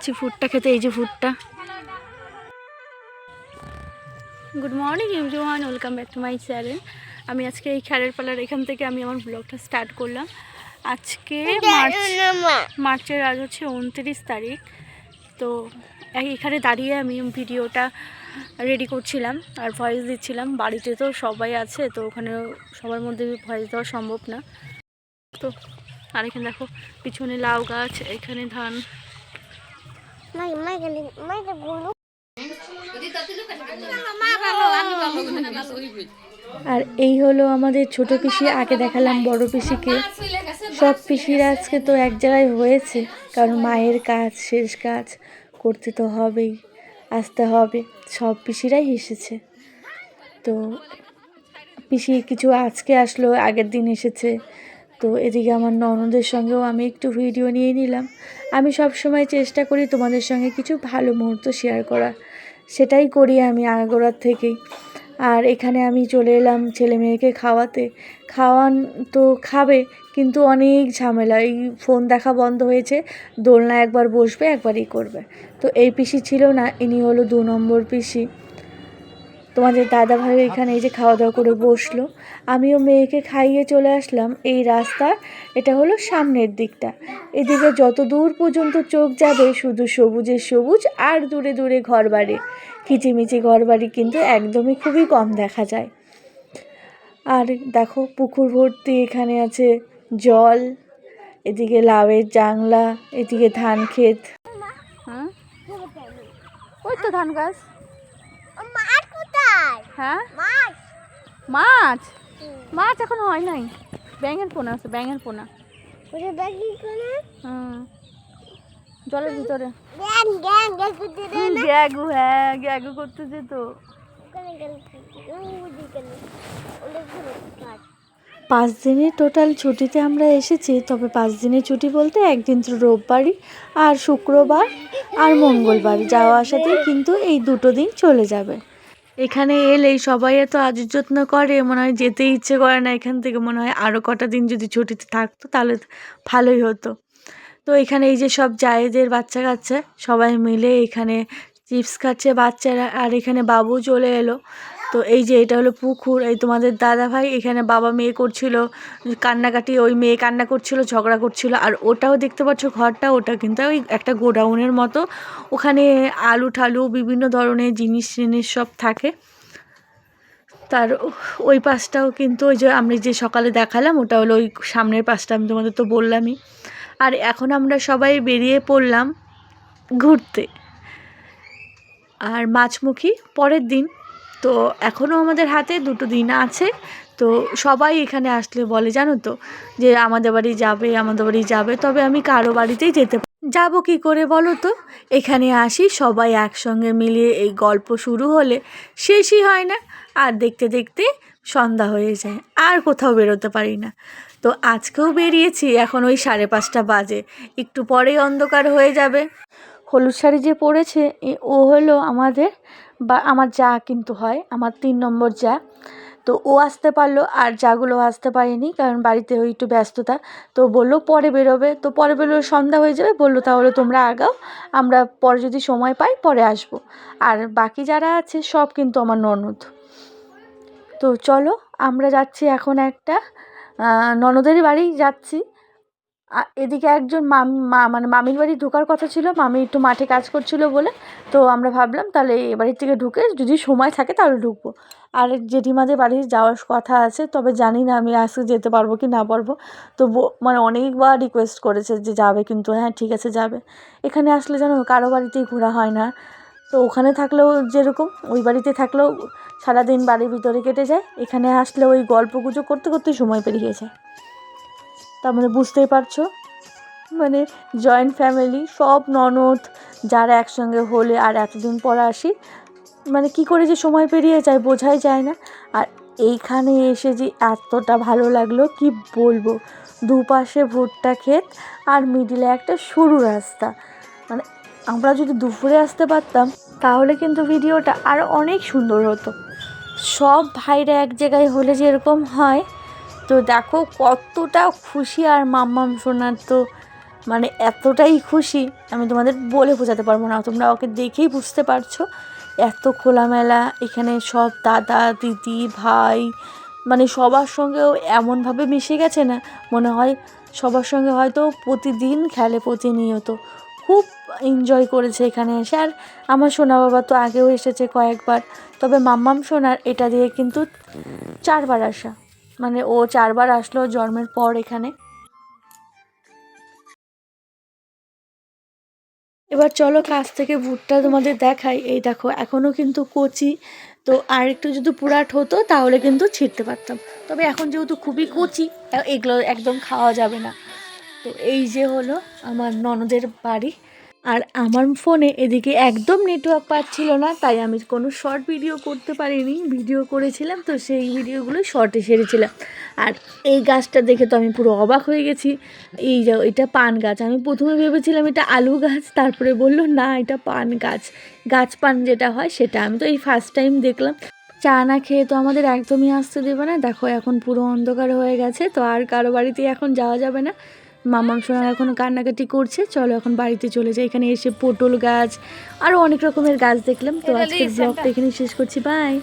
যাচ্ছি ফুডটা খেতে। এই যে ফুডটা। Good morning everyone, welcome back to my channel. আমি আজকে এই খ্যারের পালার এখান থেকে আমি আমার ব্লগটা স্টার্ট করলাম। আজকে মার্চের আজ হচ্ছে 29 তারিখ। তো এখানে দাঁড়িয়ে আমি ভিডিওটা রেডি করছিলাম আর ভয়েস দিচ্ছিলাম। বাড়িতে তো সবাই আছে, তো ওখানে সবার মধ্যে ভয়েস দেওয়া সম্ভব না। তো আর এখানে দেখো পিছনে লাউ গাছ, এখানে ধান। আর এই হলো আমাদের ছোট পিসি। আগে দেখালাম বড় পিসিকে। সব পিসিরা আজকে তো এক জায়গায় হয়েছে, কারণ মায়ের কাজ শেষ কাজ করতে তো হবেই, আসতে হবে। সব পিসিরাই এসেছে। তো পিসি কিছু আজকে আসলো, আগের দিন এসেছে। তো এদিকে আমার ননদের সঙ্গেও আমি একটু ভিডিও নিয়ে নিলাম। আমি সব সময় চেষ্টা করি তোমাদের সঙ্গে কিছু ভালো মুহূর্ত শেয়ার করার, সেটাই করি আমি আগাগোড়ার থেকেই। আর এখানে আমি চলে এলাম ছেলে মেয়েকে খাওয়াতে। খাওয়ান তো খাবে, কিন্তু অনেক ঝামেলা। এই ফোন দেখা বন্ধ হয়েছে, দোলনা একবার বসবে একবারই করবে। তো এই পিসি ছিল না, ইনি হলো 2 নম্বর পিসি। তোমাদের দাদা ভাই এখানে এই যে খাওয়া দাওয়া করে বসলো। আমিও মেয়েকে খাইয়ে চলে আসলাম এই রাস্তা। এটা হলো সামনের দিকটা। এদিকে যত দূর পর্যন্ত চোখ যাবে শুধু সবুজের সবুজ, আর দূরে দূরে ঘরবাড়ি। কিচিমিচি ঘরবাড়ি কিন্তু একদমই খুবই কম দেখা যায়। আর দেখো পুকুর ভর্তি এখানে আছে জল। এদিকে লাউয়ের জাংলা, এদিকে ধান ক্ষেত। হ্যাঁ, ওই তো ধান গাছ। হ্যাঁ, মাছ মাছ এখন হয় নাই। ব্যাঙের পোনা আছে, ব্যাঙের পোনা। জলের ভিতরে গ্যাগু। হ্যাঁ, গ্যাগু করতেছে তো। 5 দিনের টোটাল ছুটিতে আমরা এসেছি। তবে 5 দিনের ছুটি বলতে একদিন তো রোববারই, আর শুক্রবার আর মঙ্গলবার যাওয়া আসাতেই কিন্তু এই 2 দিন চলে যাবে। এখানে এলেই সবাই এত আদর যত্ন করে, মনে হয় যেতে ইচ্ছে করে না এখান থেকে। মনে হয় আরও কটা দিন যদি ছুটিতে থাকতো তাহলে ভালোই হতো। তো এখানে এই যে সব জায়েদের বাচ্চা কাচ্চা সবাই মিলে এখানে চিপস খাচ্ছে বাচ্চারা। আর এখানে বাবু চলে এলো। তো এই যে এটা হলো পুকুর। এই তোমাদের দাদা ভাই এখানে বাবা মেয়ে করছিল কান্নাকাটি, ওই মেয়ে কান্না করছিল, ঝগড়া করছিল। আর ওটাও দেখতে পাচ্ছ ঘরটা, ওটা কিন্তু ওই একটা গোডাউনের মতো। ওখানে আলু ঠালু বিভিন্ন ধরনের জিনিস সব থাকে। তার ওই পাশটাও কিন্তু ওই যে আমরা যে সকালে দেখালাম, ওটা হলো ওই সামনের পাশটা, আমি তোমাদের তো বললামই। আর এখন আমরা সবাই বেরিয়ে পড়লাম ঘুরতে। আর মাছমুখী পরের দিন। তো এখনও আমাদের হাতে 2 দিন আছে। তো সবাই এখানে আসলে বলে জানো তো, যে আমাদের বাড়ি যাবে, আমাদের বাড়ি যাবে। তবে আমি কারো বাড়িতেই যাব কি করে বলো তো। এখানে আসি সবাই একসঙ্গে মিলিয়ে, এই গল্প শুরু হলে শেষই হয় না। আর দেখতে দেখতে সন্ধ্যা হয়ে যায়, আর কোথাও বেরোতে পারি না। তো আজকেও বেরিয়েছি, এখন ওই 5:30 বাজে। একটু পরেই অন্ধকার হয়ে যাবে। হলুদ শাড়ি যে পরেছে ও হলো আমার যা কিন্তু হয়, আমার 3 নম্বর যা। তো ও আসতে পারলো, আর যাগুলো আসতে পারেনি, কারণ বাড়িতে ওই একটু ব্যস্ততা। তো বললো পরে বেরোবে। তো পরে বেরোলে সন্ধ্যা হয়ে যাবে। বললো তাহলে তোমরা আগাও, আমরা পরে যদি সময় পাই পরে আসবো। আর বাকি যারা আছে সব কিন্তু আমার ননদ। তো চলো আমরা যাচ্ছি এখন একটা ননদের বাড়ি যাচ্ছি। এদিকে একজন মানে মামির বাড়ি ঢোকার কথা ছিল, মামি একটু মাঠে কাজ করছিল বলে। তো আমরা ভাবলাম তাহলে এ বাড়ির থেকে ঢুকে যদি সময় থাকে তাহলে ঢুকবো। আর জেঠিমাদের বাড়ি যাওয়ার কথা আছে, তবে জানি না আমি আজকে যেতে পারবো কি না পারবো। তো মানে অনেকবার রিকোয়েস্ট করেছে যে যাবে, কিন্তু হ্যাঁ ঠিক আছে যাবে। এখানে আসলে জানো কারো বাড়িতেই ঘোরা হয় না। তো ওখানে থাকলেও যেরকম, ওই বাড়িতে থাকলেও সারাদিন বাড়ির ভিতরে কেটে যায়। এখানে আসলে ওই গল্পগুজব করতে করতে সময় পেরিয়ে যায়। তার মানে বুঝতেই পারছো, মানে জয়েন্ট ফ্যামিলি, সব ননদ যারা একসঙ্গে হলে আর এতদিন পর আসি, মানে কি করে যে সময় পেরিয়ে যায় বোঝাই যায় না। আর এইখানে এসে যে এতটা ভালো লাগলো কি বলবো। দুপাশে ভুট্টা ক্ষেত, আর মিডিলে একটা সরু রাস্তা। মানে আমরা যদি দুপুরে আসতে পারতাম তাহলে কিন্তু ভিডিওটা আরও অনেক সুন্দর হতো। সব ভাইরা এক জায়গায় হলে যেরকম হয়। তো দেখো কতটা খুশি। আর মাম্মাম সোনার তো মানে এতটাই খুশি আমি তোমাদের বলে বোঝাতে পারবো না, তোমরা ওকে দেখেই বুঝতে পারছো। এত খোলামেলা এখানে, সব দাদা দিদি ভাই মানে সবার সঙ্গেও এমনভাবে মিশে গেছে না, মনে হয় সবার সঙ্গে হয়তো প্রতিদিন খেলে, প্রতিনিয়ত খুব এনজয় করেছে এখানে এসে। আর আমার সোনা বাবা তো আগেও এসেছে কয়েকবার, তবে মাম্মাম সোনার এটা দিয়ে কিন্তু 4বার আসা, মানে ও 4বার আসলো জন্মের পর এখানে। এবার চলো কাছ থেকে ভুট্টা তোমাদের দেখাই। এই দেখো এখনও কিন্তু কচি, তো আর একটু যদি পুরাট হতো তাহলে কিন্তু ছিঁড়তে পারতাম, তবে এখন যেহেতু খুবই কচি এগুলো একদম খাওয়া যাবে না। তো এই যে হলো আমার ননদের বাড়ি। আর আমার ফোনে এদিকে একদম নেটওয়ার্ক পাচ্ছিল না, তাই আমি কোনো শর্ট ভিডিও করতে পারিনি। ভিডিও করেছিলাম তো সেই ভিডিওগুলো শর্টে সেরেছিলাম। আর এই গাছটা দেখে তো আমি পুরো অবাক হয়ে গেছি। এই যে এটা পান গাছ, আমি প্রথমে ভেবেছিলাম এটা আলু গাছ, তারপরে বললো না এটা পান গাছ, গাছ পান যেটা হয় সেটা। আমি তো এই ফার্স্ট টাইম দেখলাম। চা না খেয়ে তো আমাদের একদমই আসতে দেবে না। দেখো এখন পুরো অন্ধকার হয়ে গেছে, তো আর কারো বাড়িতেই এখন যাওয়া যাবে না। মামাম সোনা এখন কান্নাকাটি করছে, চলো এখন বাড়িতে চলে যাই। এখানে এসে পটল গাছ আরও অনেক রকমের গাছ দেখলাম। তো আজকের ব্লগটা এখানে শেষ করছি, বাই।